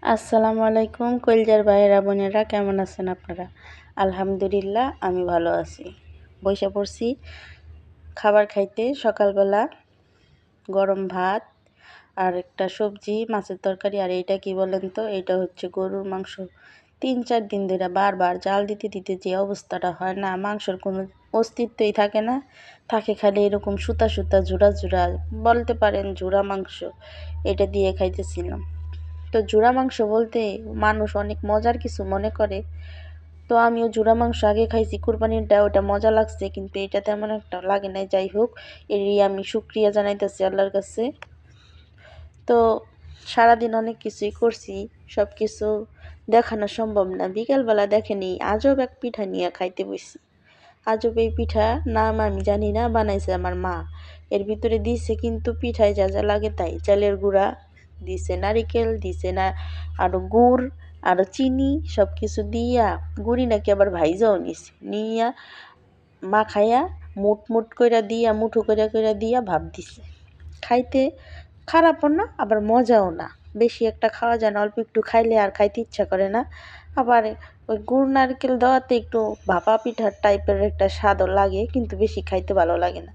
আসসালামু আলাইকুম কলজার ভাইয়েরা বোনেরা, কেমন আছেন আপনারা? আলহামদুলিল্লাহ আমি ভালো আছি। বসে পড়ছি খাবার খাইতে। সকালবেলা গরম ভাত আর একটা সবজি, মাছের তরকারি। আর এইটা কি বলেন তো? এইটা হচ্ছে গরুর মাংস। 3-4 দিন ধরে বারবার জাল দিতে দিতে যে অবস্থাটা হয় না, মাংসের কোনো অস্তিত্বই থাকে না, থাকে খালি এরকম সুতা সুতা জোড়া জোড়া, বলতে পারেন জোড়া মাংস। এটা দিয়ে খাইতেছিলাম। তো জোড়া মাংস বলতে মানুষ অনেক মজার কিছু মনে করে। তো আমিও জোড়া মাংস আগে খাইছি, কুরবানিরটা, ওটা মজা লাগছে, কিন্তু এটা তেমন একটা লাগে নাই। যাই হোক, এরই আমি শুকরিয়া জানাইতেছি আল্লাহর কাছে। তো সারাদিন অনেক কিছুই করছি, সব কিছু দেখানো সম্ভব না। বিকেলবেলা দেখেনি আজব এক পিঠা নিয়ে খাইতে বসছি। আজব এই পিঠা নাম আমি জানি না, বানাইছে আমার মা। এর ভিতরে দিছে কিন্তু পিঠায় যা যা লাগে তাই। চালের গুঁড়া দিছে, নারিকেল দিছে, না আরও গুড়, আরও চিনি, সব কিছু দিয়া গুড়ি নাকি আবার ভাইজাও নিছে, নিয়া মাখাইয়া মুট মুট কইরা দিয়া, মুঠো কইরা কইরা দিয়া ভাপ দিছে। খাইতে খারাপও না, আবার মজাও না। বেশি একটা খাওয়া যায় না, অল্প একটু খাইলে আর খাইতে ইচ্ছা করে না। আবার ওই গুড় নারকেল দেওয়াতে একটু ভাপা পিঠার টাইপের একটা স্বাদও লাগে, কিন্তু বেশি খাইতে ভালো লাগে না।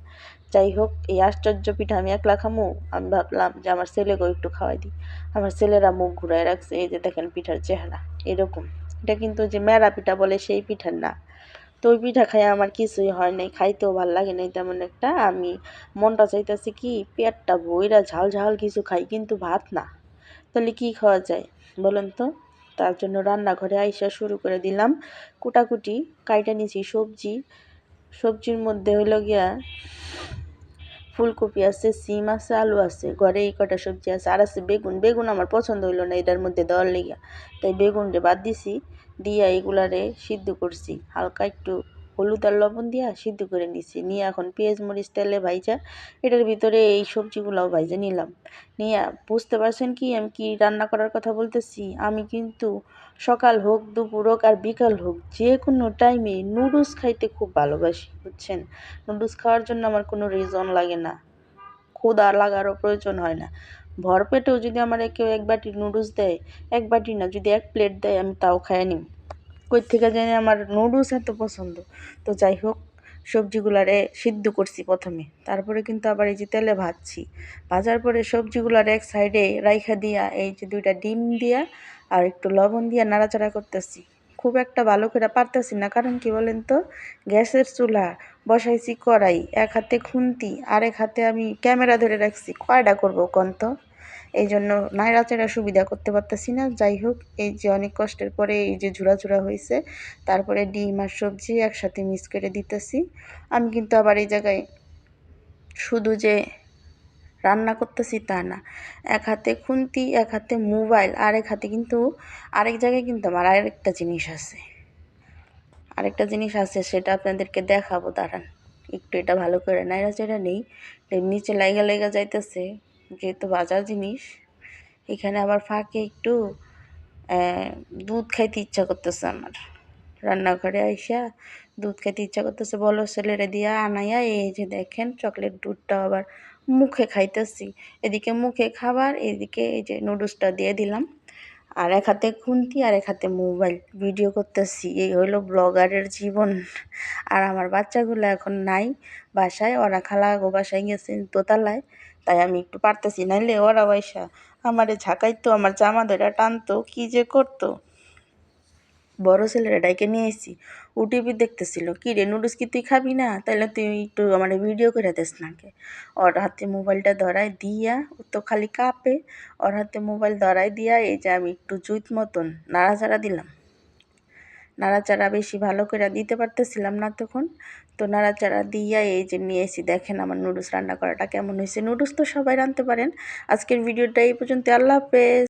যাই হোক, এই আশ্চর্য পিঠা আমি একলা খামু? আমি ভাবলাম যে আমার ছেলেকেও একটু খাওয়াই দিই। আমার ছেলেরা মুখ ঘুরায় রাখছে। এই যে দেখেন পিঠার চেহারা এরকম। এটা কিন্তু যে মেরা পিঠা বলে সেই পিঠার না। তো ওই পিঠা খাইয়া আমার কিছুই হয় নাই, খাইতেও ভাল লাগে নাই তেমন একটা। আমি মনটা চাইতেছে কি পেটটা ভইরা ঝাল ঝাল কিছু খাই, কিন্তু ভাত না। তাহলে কি খাওয়া যায় বলেন তো? তার জন্য রান্নাঘরে আইসা শুরু করে দিলাম কুটাকুটি। কাইটা নিছি সবজি। সবজির মধ্যে হইল গিয়া ফুলকপি আছে, সিম আছে, আলু আছে, ঘরে এই কটা সবজি আছে। আর আছে বেগুন। বেগুন আমার পছন্দ হইলো না এটার মধ্যে দেওয়ার লেগিয়া, তাই বেগুনরে বাদ দিছি। দিয়া এগুলারে সিদ্ধ করছি, হালকা একটু হলুদ আর লবণ দিয়া সিদ্ধ করে নিছি। নিয়ে এখন পেঁয়াজ মরিচ তেলে ভাইজা এটার ভিতরে এই সবজিগুলাও ভাইজা নিলাম। নিয়ে বুঝতে পারছেন কি আমি কি রান্না করার কথা বলতেছি? আমি কিন্তু সকাল হোক, দুপুর হোক, আর বিকাল হোক, যে কোনো টাইমে নুডলস খাইতে খুব ভালোবাসি, বুঝছেন? নুডলস খাওয়ার জন্য আমার কোনো রিজন লাগে না, ক্ষুধা লাগারও প্রয়োজন হয় না। ভরপেটেও যদি আমার কেউ এক বাটি নুডলস দেয়, এক বাটি না, যদি এক প্লেট দেয়, আমি তাও খাইয়ে নিই। কই থেকে জানি আমার নুডলস এত পছন্দ। তো যাই হোক, সবজিগুলারে সিদ্ধ করছি প্রথমে, তারপরে কিন্তু আবার এই যে তেলে ভাজছি। ভাজার পরে সবজিগুলার এক সাইডে রাইখা দিয়া এই যে 2টা ডিম দিয়া আর একটু লবণ দিয়া নাড়াচাড়া করতেছি। খুব একটা ভালো করে পারতেছি না, কারণ কি বলেন তো? গ্যাসের চুলা, বসাইছি কড়াই, এক হাতে খুন্তি আর এক হাতে আমি ক্যামেরা ধরে রাখছি, কয়টা করবো কোন তো? এই জন্য নাড়াচাড়া সুবিধা করতে পারতেছি না। যাই হোক, এই যে অনেক কষ্টের পরে এই যে ঝুরা ঝুরা হয়েছে, তারপরে ডিম আর সবজি একসাথে মিক্স করে দিতেছি। আমি কিন্তু আবার এই জায়গায় শুধু যে রান্না করতেছি তা না, এক হাতে খুন্তি, এক হাতে মোবাইল, আর এক হাতে কিন্তু আরেক জায়গায় কিন্তু আমার আরেকটা জিনিস আছে, সেটা আপনাদেরকে দেখাবো, দাঁড়ান। একটু এটা ভালো করে নাড়াচাড়া নেই, নিচে লাইগা লাইগা যাইতেছে, যেহেতু বাজার জিনিস। এখানে আবার ফাঁকে একটু দুধ খাইতে ইচ্ছা করতেছে আমার। রান্নাঘরে আইসা দুধ খাইতে ইচ্ছা করতেছে, বলো ছেলেরে দিয়া আনাইয়া এই যে দেখেন চকলেট দুধটা আবার মুখে খাইতেছি। এদিকে মুখে খাবার, এদিকে এই যে নুডলসটা দিয়ে দিলাম। আর এক হাতে খুন্তি আর এক হাতে মোবাইল, ভিডিও করতেছি। এই হইলো ব্লগারের জীবন। আর আমার বাচ্চাগুলো এখন নাই বাসায়, ওরা খালাগো বাসায় গেছে দোতলায়, তাই আমি একটু পারতেছি, নাইলে ওরা বৈশা আমারে ঝাঁকাইতো, আমার জামা ধরে টানতো, কি যে করতো। বড় ছেলেরা ডাইকে নিয়ে এসেছি, ওটিভি দেখতেছিল। কি রে নুডলস কি তুই খাবি না? তাহলে তুই একটু আমার ভিডিও করে দিস নাকি। ওর হাতে মোবাইলটা ধরাই দিয়া, ও তো খালি কাঁপে, ওর হাতে মোবাইল ধরাই দিয়া এই যে আমি একটু জুইত মতন নাড়াচাড়া দিলাম। নাড়াচাড়া বেশি ভালো করে দিতে পারতেছিলাম না তখন, তো নাড়াচাড়া দিয়া এই যে নিয়ে এসি। দেখেন আমার নুডলস রান্না করাটা কেমন হয়েছে। নুডলস তো সবাই রাঁধতে পারেন। আজকের ভিডিওটা এই পর্যন্ত। আল্লাহ হাফেজ।